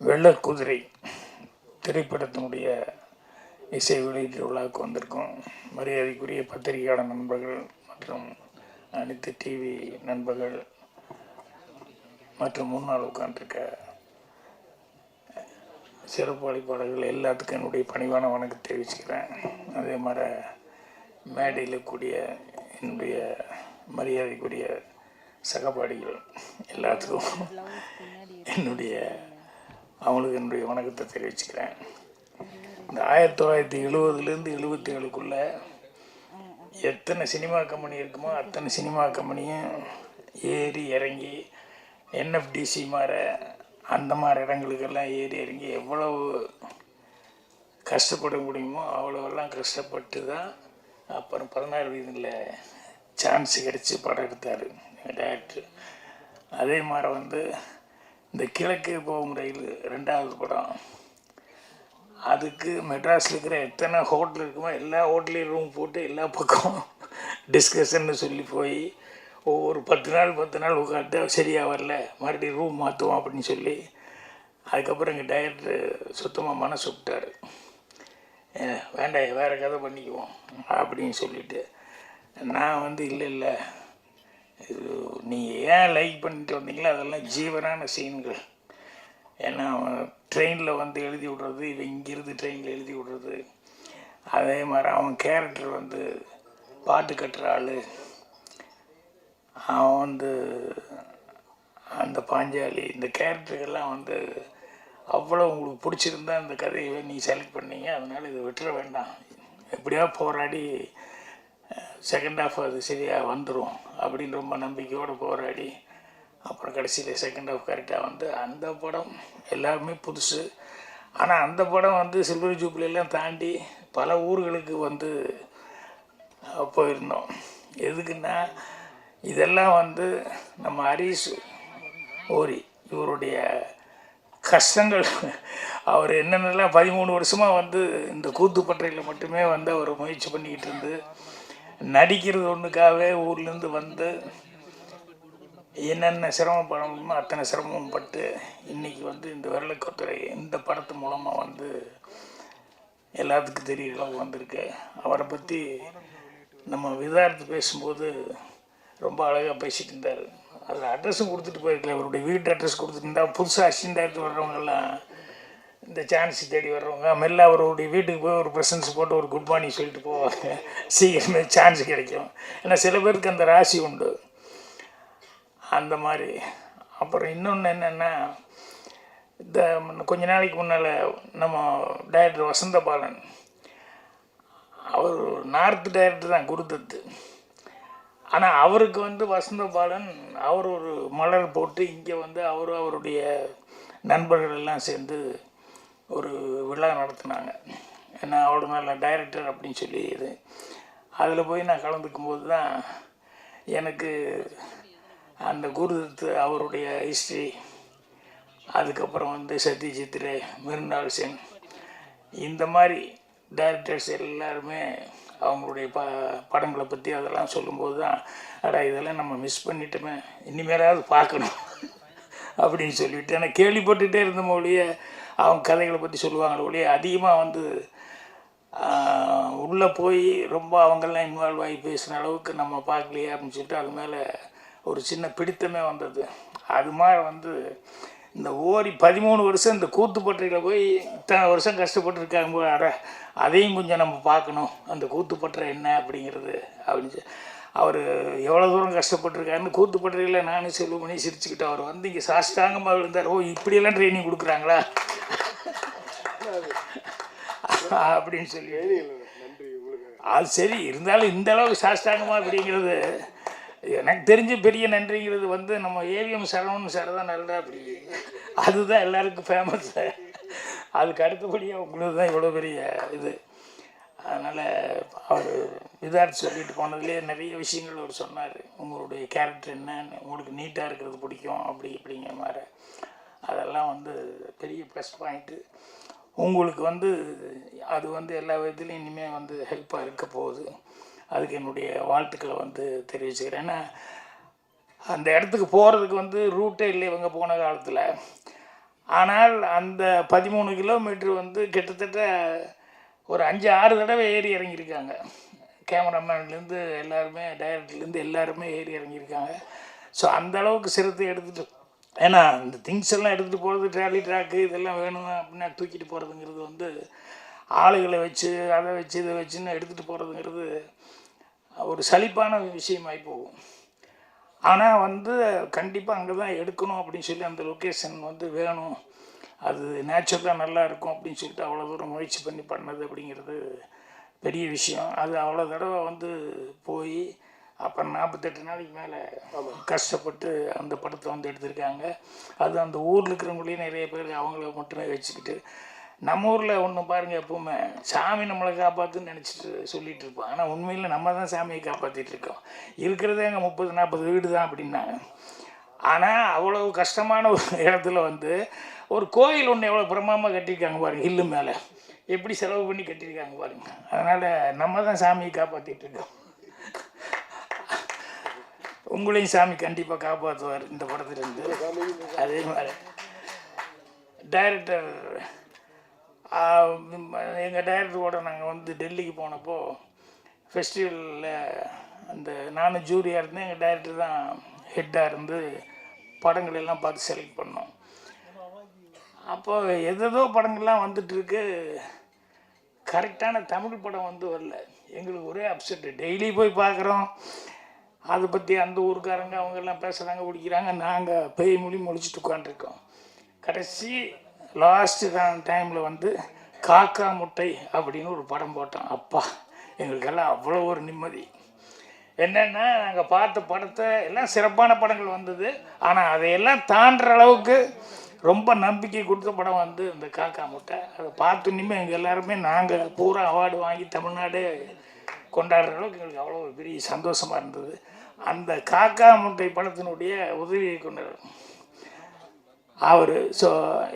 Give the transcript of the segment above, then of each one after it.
வெள்ளக்குதிரை திரைப்படத்தினுடைய இசை வெளியீட்டு விழாவுக்கு வந்திருக்கோம். மரியாதைக்குரிய பத்திரிகையாளர் நண்பர்கள் மற்றும் அனைத்து டிவி நண்பர்கள் மற்றும் முன்னால் உட்காந்துருக்க சிறப்பு அழைப்பாளர்கள் எல்லாத்துக்கும் என்னுடைய பணிவான வணக்கம் தெரிவிச்சுக்கிறேன். அதே மாதிரி மேடையில் கூடிய என்னுடைய மரியாதைக்குரிய சகபாடிகள் எல்லாத்துக்கும் அவங்களுக்கு என்னுடைய வணக்கத்தை தெரிவிச்சுக்கிறேன். இந்த 1970லேருந்து 77க்குள்ளே எத்தனை சினிமா கம்பெனி இருக்குமோ அத்தனை சினிமா கம்பெனியும் ஏறி இறங்கி என்எஃப்டிசி மாதிரி அந்த மாதிரி இடங்களுக்கெல்லாம் ஏறி இறங்கி எவ்வளவு கஷ்டப்பட முடியுமோ அவ்வளோவெல்லாம் கஷ்டப்பட்டு தான் அப்புறம் 16 வயதில் சான்ஸ் கிடச்சி படம் எடுத்தார் டேரக்டர். அதே மாதிரி இந்த கிழக்கு போகும் ரயில் 2வது படம், அதுக்கு மெட்ராஸில் இருக்கிற எத்தனை ஹோட்டல் இருக்குமோ எல்லா ஹோட்டலையும் ரூம் போட்டு எல்லா பக்கம் டிஸ்கஷன்னு சொல்லி போய் ஒவ்வொரு 10 நாள் உட்காந்து சரியாக வரல மறுபடியும் ரூம் மாற்றுவோம் அப்படின்னு சொல்லி அதுக்கப்புறம் எங்கள் டைரக்டர் சுத்தமாக மனசு விட்டார். வேண்டாம் வேறு கதை பண்ணிக்குவோம் அப்படின்னு சொல்லிவிட்டு நான் இல்லை இது நீங்கள் ஏன் லைக் பண்ணிட்டு வந்தீங்களோ அதெல்லாம் ஜீவனான சீன்கள். ஏன்னா ட்ரெயினில் எழுதி விடுறது, இவன் இங்கேருந்து ட்ரெயினில் எழுதி விடுறது, அதே மாதிரி அவன் கேரக்டர் பாட்டு கட்டுற ஆள், அவன் அந்த பாஞ்சாலி, இந்த கேரக்டருக்கெல்லாம் அவ்வளோ உங்களுக்கு பிடிச்சிருந்தா இந்த கதையை நீ செலக்ட் பண்ணீங்க, அதனால் இதை விட்டுற வேண்டாம், எப்படியா போராடி செகண்ட் ஹாஃப் அது சரியாக வந்துடும் அப்படின்னு ரொம்ப நம்பிக்கையோடு போராடி அப்புறம் கடைசியில் செகண்ட் ஹாஃப் கரெக்டாக அந்த படம் எல்லாருமே புதுசு. ஆனால் அந்த படம் சில்வர் ஜூப்ளியெல்லாம் தாண்டி பல ஊர்களுக்கு போயிருந்தோம். எதுக்குன்னா இதெல்லாம் நம்ம ஹரிஷ் ஓரி இவருடைய கஷ்டங்கள், அவர் என்னென்னலாம் 13 வருஷமாக இந்த கூத்துப்பட்றையில் மட்டுமே அவர் முயற்சி பண்ணிக்கிட்டு இருந்து நடிக்கிறது ஒன்றுக்காகவே ஊர்லேருந்து என்னென்ன சிரமப்பட முடியுமோ அத்தனை சிரமம் பட்டு இன்றைக்கி இந்த வெள்ளக்குதிரை இந்த படத்து மூலமாக எல்லாத்துக்கும் தெரிய அளவு வந்திருக்கு. அவரை பற்றி நம்ம விதார்த்து பேசும்போது ரொம்ப அழகாக பேசிகிட்டு இருந்தார். அதில் அட்ரஸும் கொடுத்துட்டு போயிருக்கல, அவருடைய வீட்டு அட்ரஸ் கொடுத்துட்டு புதுசாக அசிஸ்டன்ட் வர்றவங்கெல்லாம் இந்த சான்ஸ் தேடி வர்றவங்க மெல்ல அவருடைய வீட்டுக்கு போய் ஒரு ப்ரெசன்ஸ் போட்டு ஒரு குட் மார்னிங் சொல்லிட்டு போவாங்க, சீக்கிரமே சான்ஸ் கிடைக்கும். ஏன்னா சில பேருக்கு அந்த ராசி உண்டு அந்த மாதிரி. அப்புறம் இன்னொன்று என்னென்னா, இந்த கொஞ்ச நாளைக்கு முன்னால் நம்ம டைரக்டர் வசந்தபாலன், அவர் நார்த் டைரக்டர் தான் குருதத்து. ஆனால் அவருக்கு வசந்தபாலன் அவர் ஒரு மலர் போட்டு இங்கே அவருடைய நண்பர்கள் எல்லாம் சேர்ந்து ஒரு விழா நடத்தினாங்க. ஏன்னா அவ்வளோ நல்ல டைரக்டர் அப்படின்னு சொல்லி அதில் போய் நான் கலந்துக்கும் போது தான் எனக்கு அந்த குருதத்து அவருடைய ஹிஸ்ட்ரி, அதுக்கப்புறம் சத்யஜித் ரே, மிருனாள் சென், இந்த மாதிரி டைரக்டர்ஸ் எல்லாருமே அவங்களுடைய படங்களை பற்றி அதெல்லாம் சொல்லும்போது தான் இதெல்லாம் நம்ம மிஸ் பண்ணிட்டோமே, இனிமேலாவது பார்க்கணும் அப்படின்னு சொல்லிவிட்டு. ஆனால் கேள்விப்பட்டுகிட்டே இருந்த மொழியே அவங்க கதைகளை பற்றி சொல்லுவாங்களே ஒழிய அதிகமாக உள்ளே போய் ரொம்ப அவங்கெல்லாம் இன்வால்வ் ஆகி பேசுகிற அளவுக்கு நம்ம பார்க்கலையே அப்படின்னு சொல்லிட்டு அது மேலே ஒரு சின்ன பிடித்தமே வந்தது. அது மாதிரி இந்த ஓரி 13 வருஷம் இந்த கூத்துப்பட்றையில் போய் இத்தனை வருஷம் கஷ்டப்பட்டுருக்காங்க போது அதையும் கொஞ்சம் நம்ம பார்க்கணும், அந்த கூத்துப்பட்றை என்ன அப்படிங்கிறது அப்படின்னு. அவர் எவ்வளோ தூரம் கஷ்டப்பட்டுருக்காருன்னு கூத்துப்பட்றையில் நானும் செல்வமணி சிரிச்சுக்கிட்டு அவர் இங்கே சாஷ்டாங்கமாக விழுந்தார். ஓ இப்படியெல்லாம் ட்ரைனிங் கொடுக்குறாங்களா அப்படின்னு சொல்லி. அது சரி, இருந்தாலும் இந்த அளவுக்கு சாஷ்டாங்கமாக அப்படிங்கிறது எனக்கு தெரிஞ்ச பெரிய நன்றிங்கிறது நம்ம ஏவிஎம் சரவணன் சார் தான் நல்லா அப்படி, அதுதான் எல்லாருக்கும் ஃபேமஸ். அதுக்கு அடுத்தபடியாக உங்களுக்கு தான் இவ்வளோ பெரிய இது. அதனால் அவர் விதார்த்து சொல்லிட்டு போனதுலேயே நிறைய விஷயங்கள் அவர் சொன்னார். உங்களுடைய கேரக்டர் என்னன்னு, உங்களுக்கு நீட்டாக இருக்கிறது பிடிக்கும் அப்படி இப்படிங்கிற மாதிரி. அதெல்லாம் பெரிய ப்ளஸ் பாயிண்ட்டு. உங்களுக்கு அது எல்லா விதத்துலையும் இனிமேல் ஹெல்ப்பாக இருக்க போகுது. அதுக்கு என்னுடைய வாழ்த்துக்களை தெரிவிச்சுக்கிறேன். ஏன்னா அந்த இடத்துக்கு போகிறதுக்கு ரூட்டே இல்லை இவங்க போன காலத்தில். ஆனால் அந்த 13 கிலோமீட்டர் வந்து கிட்டத்தட்ட ஒரு 5-6 தடவை ஏறி இறங்கியிருக்காங்க. கேமராமேன்லேருந்து எல்லாருமே, டைரக்டர்லேருந்து எல்லாருமே ஏறி இறங்கியிருக்காங்க. ஸோ அந்த அளவுக்கு சிரத்தை எடுத்துகிட்டு, ஏன்னா இந்த திங்ஸ் எல்லாம் எடுத்துகிட்டு போகிறது, ட்ராலி ட்ராக்கு இதெல்லாம் வேணும் அப்படின்னா தூக்கிட்டு போகிறதுங்கிறது வந்து ஆளுகளை வச்சு அதை வச்சு இதை வச்சுன்னு எடுத்துகிட்டு போகிறதுங்கிறது ஒரு சலிப்பான விஷயமாகி போகும். ஆனால் வந்து கண்டிப்பாக அங்கே தான் எடுக்கணும் அப்படின்னு சொல்லி அந்த லொக்கேஷன் வந்து வேணும், அது நேச்சுரலாக நல்லா இருக்கும் அப்படின்னு சொல்லிட்டு அவ்வளோ தூரம் முயற்சி பண்ணி பண்ணது அப்படிங்கிறது பெரிய விஷயம். அது அவ்வளோ தடவை வந்து போய் அப்புறம் 48 நாளைக்கு மேலே கஷ்டப்பட்டு அந்த படத்தை வந்து எடுத்திருக்காங்க. அது அந்த ஊரில் இருக்கிறவங்களையும் நிறைய பேர் அவங்கள மட்டுமே வச்சுக்கிட்டு, நம்ம ஊரில் ஒன்று பாருங்கள், எப்பவுமே சாமி நம்மளை காப்பாற்றுன்னு நினச்சிட்டு சொல்லிகிட்டு இருப்போம். ஆனால் உண்மையில் நம்ம தான் சாமியை காப்பாற்றிட்டு இருக்கோம். இருக்கிறதே அங்கே 30-40 வீடு தான் அப்படின்னாங்க. ஆனால் அவ்வளோ கஷ்டமான ஒரு இடத்துல வந்து ஒரு கோயில் ஒன்று எவ்வளோ பிரமாதமாக கட்டியிருக்காங்க பாருங்கள், ஹில்லு மேலே எப்படி செலவு பண்ணி கட்டியிருக்காங்க பாருங்கள். அதனால் நம்ம தான் சாமியை காப்பாற்றிட்டு இருக்கோம். உங்களையும் சாமி கண்டிப்பாக காப்பாற்றுவார் இந்த படத்துலேருந்து. அதே மாதிரி டைரக்டர், எங்கள் டைரக்டரோட நாங்கள் வந்து டெல்லிக்கு போனப்போ ஃபெஸ்டிவலில் அந்த நானும் ஜூரியாக இருந்தேன், எங்கள் டைரக்டர் தான் ஹெட்டாக இருந்து படங்கள் எல்லாம் பார்த்து செலக்ட் பண்ணோம். அப்போது எதோ படங்கள்லாம் வந்துட்டுருக்கு, கரெக்டான தமிழ் படம் வந்து வரல. எங்களுக்கு ஒரே அப்செட்டு. டெய்லி போய் பார்க்குறோம், அதை பற்றி அந்த ஊருக்காரங்க அவங்கெல்லாம் பேசுகிறாங்க, பிடிக்கிறாங்க, நாங்கள் பேய் மொழி முடிச்சுட்டு உட்காந்துருக்கோம். கடைசி லாஸ்ட்டு டைமில் வந்து காக்கா முட்டை அப்படின்னு ஒரு படம் போட்டோம். அப்பா, எங்களுக்கெல்லாம் அவ்வளோ ஒரு நிம்மதி. என்னென்னா, நாங்கள் பார்த்த படத்தை எல்லாம் சிறப்பான படங்கள் வந்தது, ஆனால் அதையெல்லாம் தாண்டுற அளவுக்கு ரொம்ப நம்பிக்கை கொடுத்த படம் வந்து இந்த காக்கா முட்டை. அதை பார்த்துன்னுமே எங்கள் எல்லாருமே நாங்கள் பூரா அவார்டு வாங்கி தமிழ்நாடே கொண்டாடுற அளவுக்கு எங்களுக்கு அவ்வளோ ஒரு பெரிய சந்தோஷமாக இருந்தது. அந்த காக்கா முட்டை படத்தினுடைய உதவி இயக்குனர் அவர். ஸோ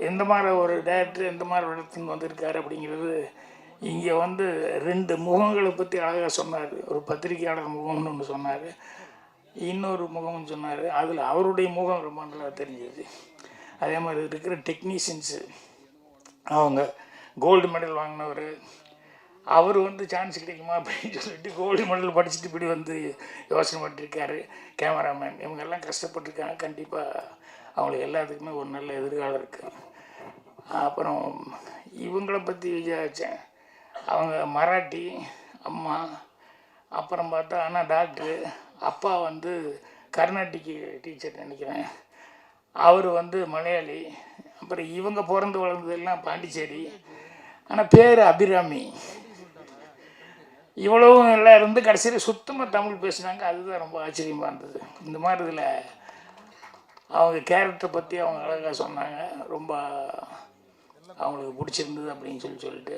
எந்த மாதிரி ஒரு டைரக்டர் எந்த மாதிரி இடத்துக்கு வந்திருக்காரு அப்படிங்கிறது இங்கே வந்து 2 முகங்களை பற்றி அழகாக சொன்னார். ஒரு பத்திரிகையாளர் முகம்னு ஒன்று சொன்னார், இன்னொரு முகம்னு சொன்னார். அதில் அவருடைய முகம் ரொம்ப நல்லா தெரிஞ்சது. அதே மாதிரி இருக்கிற டெக்னீஷியன்ஸு, அவங்க கோல்டு மெடல் வாங்கினவர், அவர் வந்து சான்ஸ் கிடைக்குமா அப்படின்னு சொல்லிட்டு கோல்டு மெடல் படிச்சுட்டு இப்படி வந்து யோசனை பண்ணிருக்காரு. கேமராமேன், இவங்கெல்லாம் கஷ்டப்பட்டுருக்காங்க. கண்டிப்பாக அவங்களுக்கு எல்லாத்துக்குமே ஒரு நல்ல எதிர்காலம் இருக்குது. அப்புறம் இவங்கள பற்றி விசாரித்தேன். அவங்க மராட்டி அம்மா, அப்புறம் பார்த்தா ஆனால் டாக்டரு, அப்பா வந்து கர்நாடிக்கு டீச்சர் நினைக்கிறேன், அவர் வந்து மலையாளி. அப்புறம் இவங்க பிறந்து வளர்ந்ததெல்லாம் பாண்டிச்சேரி, ஆனால் பேர் அபிராமி. இவ்வளவும் எல்லாம் இருந்து கடைசியில் சுத்தமாக தமிழ் பேசுனாங்க. அதுதான் ரொம்ப ஆச்சரியமாக இருந்தது. இந்த மாதிரி இதில் அவங்க கேரக்டரை பற்றி அவங்க அழகாக சொன்னாங்க. ரொம்ப அவங்களுக்கு பிடிச்சிருந்தது அப்படின்னு சொல்லிட்டு.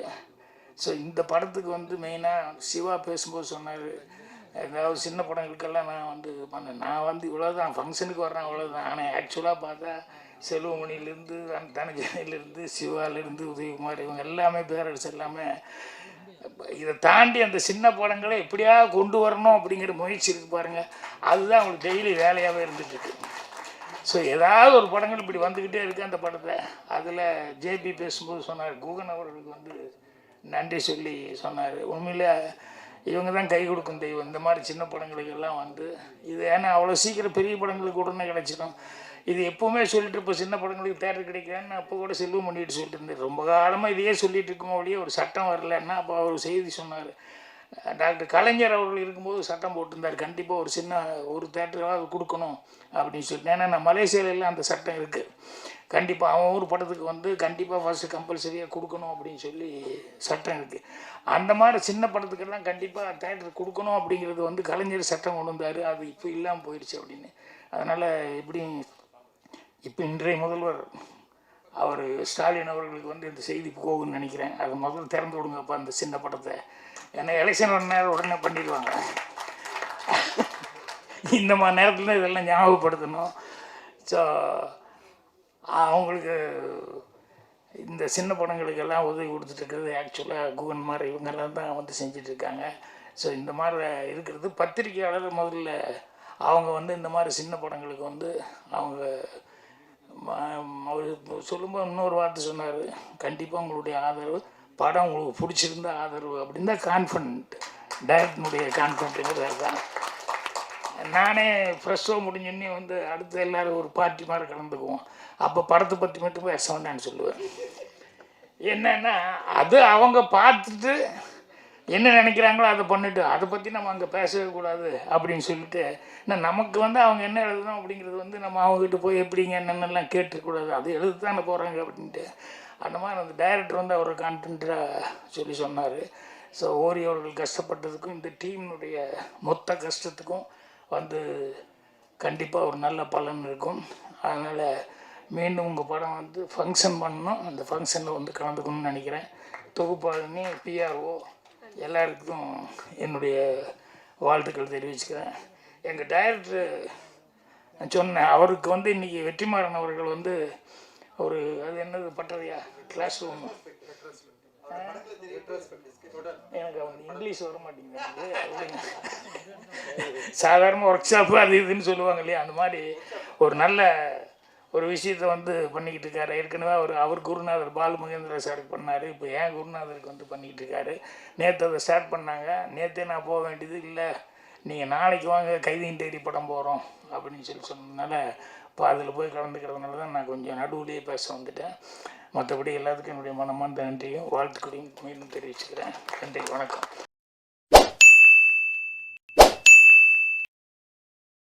ஸோ இந்த படத்துக்கு வந்து மெயினாக சிவா பேசும்போது சொன்னார், ஏதாவது சின்ன படங்களுக்கெல்லாம் நான் வந்து பண்ணேன், நான் வந்து இவ்வளோ தான் ஃபங்க்ஷனுக்கு வர்றேன் அவ்வளோதான். ஆனால் ஆக்சுவலாக பார்த்தா செல்வமணிலேருந்து தனஜனிலேருந்து சிவாலேருந்து உதயகுமார் இவங்க எல்லாமே பேரரசு எல்லாமே இதை தாண்டி அந்த சின்ன படங்களை எப்படியா கொண்டு வரணும் அப்படிங்கிற முயற்சி இருக்குது பாருங்கள். அதுதான் அவங்களுக்கு டெய்லி வேலையாகவே இருந்துகிட்ருக்கு. ஸோ ஏதாவது ஒரு படங்கள் இப்படி வந்துக்கிட்டே இருக்குது அந்த படத்தை. அதில் ஜேபி பேசும்போது சொன்னார், குகன் அவர்களுக்கு வந்து நன்றி சொல்லி சொன்னார். உண்மையிலே இவங்க தான் கை கொடுக்கும் தெய்வம் இந்த மாதிரி சின்ன படங்களுக்கெல்லாம் வந்து. இது ஏன்னா அவ்வளோ சீக்கிரம் பெரிய படங்களுக்கு உடனே கிடச்சிடும். இது எப்போவுமே சொல்லிட்டு இப்போ சின்ன படங்களுக்கு தேட்டர் கிடைக்கிறேன்னு அப்போ கூட செல்வம் பண்ணிட்டு சொல்லிட்டு இருந்தேன். ரொம்ப காலமாக இதையே சொல்லிட்டு இருக்கோம் ஒழிய ஒரு சட்டம் வரலன்னா. அப்போ அவர் செய்தி சொன்னார், டாக்டர் கலைஞர் அவர்கள் இருக்கும்போது சட்டம் போட்டிருந்தார், கண்டிப்பாக ஒரு தேட்டராக கொடுக்கணும் அப்படின்னு சொல்லிட்டு. ஏன்னா நான் மலேசியாவிலலாம் அந்த சட்டம் இருக்குது, கண்டிப்பாக அவன் ஊர் படத்துக்கு வந்து கண்டிப்பாக ஃபஸ்ட்டு கம்பல்சரியாக கொடுக்கணும் அப்படின்னு சொல்லி சட்டம் இருக்குது. அந்த மாதிரி சின்ன படத்துக்கெல்லாம் கண்டிப்பாக தேட்டர் கொடுக்கணும் அப்படிங்கிறது வந்து கலைஞர் சட்டம் கொண்டு வந்தார். அது இப்போ இல்லாமல் போயிடுச்சு அப்படின்னு. அதனால் இப்போ இன்றைய முதல்வர் அவர் ஸ்டாலின் அவர்களுக்கு வந்து இந்த செய்தி போகும்னு நினைக்கிறேன். அதை முதல்ல திறந்து விடுங்கப்பா அந்த சின்ன படத்தை. ஏன்னா எலெக்ஷன் ஒரு நேரம் உடனே பண்ணிடுவாங்க. இந்த மாதிரி நேரத்தில் இதெல்லாம் ஞாபகப்படுத்தணும். ஸோ அவங்களுக்கு இந்த சின்ன படங்களுக்கெல்லாம் உதவி கொடுத்துட்ருக்கிறது ஆக்சுவலாக குகன் மாதிரி இவங்கெல்லாம் தான் வந்து செஞ்சிட்ருக்காங்க. ஸோ இந்த மாதிரி இருக்கிறது பத்திரிகையாளர் முதல்ல அவங்க வந்து இந்த மாதிரி சின்ன படங்களுக்கு வந்து அவங்க அவர் சொல்லும்போது இன்னொரு வார்த்தை சொன்னார், கண்டிப்பாக உங்களுடைய ஆதரவு, படம் உங்களுக்கு பிடிச்சிருந்தா ஆதரவு அப்படின்னு தான் கான்ஃபிடென்ட், டைரக்டனுடைய கான்ஃபிடென்ட்டுங்கிறது தான். நானே ஃப்ரெஷ் ஷோ முடிஞ்சோடனே வந்து அடுத்து எல்லோரும் ஒரு பார்ட்டி மாதிரி கலந்துக்குவோம். அப்போ படத்தை பற்றி மட்டும் பேச வேண்டான்னு சொல்லுவேன். என்னென்னா அது அவங்க பார்த்துட்டு என்ன நினைக்கிறாங்களோ அதை பண்ணிவிட்டு அதை பற்றி நம்ம அங்கே பேசவே கூடாது அப்படின்னு சொல்லிட்டு, நமக்கு வந்து அவங்க என்ன எழுதணும் அப்படிங்கிறது வந்து நம்ம அவங்ககிட்ட போய் எப்படிங்க என்னென்னலாம் கேட்டுக்கூடாது, அது எழுது தானே போகிறாங்க அப்படின்ட்டு. அந்த மாதிரி அந்த டைரக்டர் வந்து அவர் கான்டென்ட்டாக சொல்லி சொன்னார். ஸோ ஓரி அவர்கள் கஷ்டப்பட்டதுக்கும் இந்த டீமினுடைய மொத்த கஷ்டத்துக்கும் வந்து கண்டிப்பாக ஒரு நல்ல பலன் இருக்கும். அதனால் மீண்டும் உங்கள் படம் வந்து ஃபங்க்ஷன் பண்ணணும், அந்த ஃபங்க்ஷனில் வந்து கலந்துக்கணும்னு நினைக்கிறேன். தொகுப்பாளினி, பிஆர்ஓ எல்லாருக்கும் என்னுடைய வாழ்த்துக்கள் தெரிவிச்சுக்கிறேன். எங்கள் டைரக்டர் சொன்னேன், அவருக்கு வந்து இன்றைக்கி வெற்றிமாறன் அவர்கள் வந்து ஒரு அது என்னது பட்டறையா கிளாஸ் ரூம், எனக்கு அவங்க இங்கிலீஷ் வர மாட்டேங்குது, சாதாரண ஒர்க் ஷாப்பு அது இதுன்னு சொல்லுவாங்க இல்லையா, அந்த மாதிரி ஒரு நல்ல ஒரு விஷயத்தை வந்து பண்ணிக்கிட்டு இருக்காரு. ஏற்கனவே அவர் குருநாதர் பாலு மகேந்திர சாருக்கு பண்ணார், இப்போ ஏன் குருநாதருக்கு வந்து பண்ணிக்கிட்டு இருக்காரு. நேற்று அதை ஸ்டார்ட் பண்ணாங்க, நேற்றே நான் போக வேண்டியது இல்லை, நீங்கள் நாளைக்கு வாங்க கைதியின் தேடி படம் போகிறோம் அப்படின்னு சொன்னதுனால இப்போ அதில் போய் கலந்துக்கிறதுனால தான் நான் கொஞ்சம் நடுவுலேயே பேச வந்துட்டேன். மற்றபடி எல்லாத்துக்கும் என்னுடைய மனமார்ந்த நன்றியும் வாழ்த்துக்களையும் மீண்டும் தெரிவிச்சுக்கிறேன். நன்றி, வணக்கம்.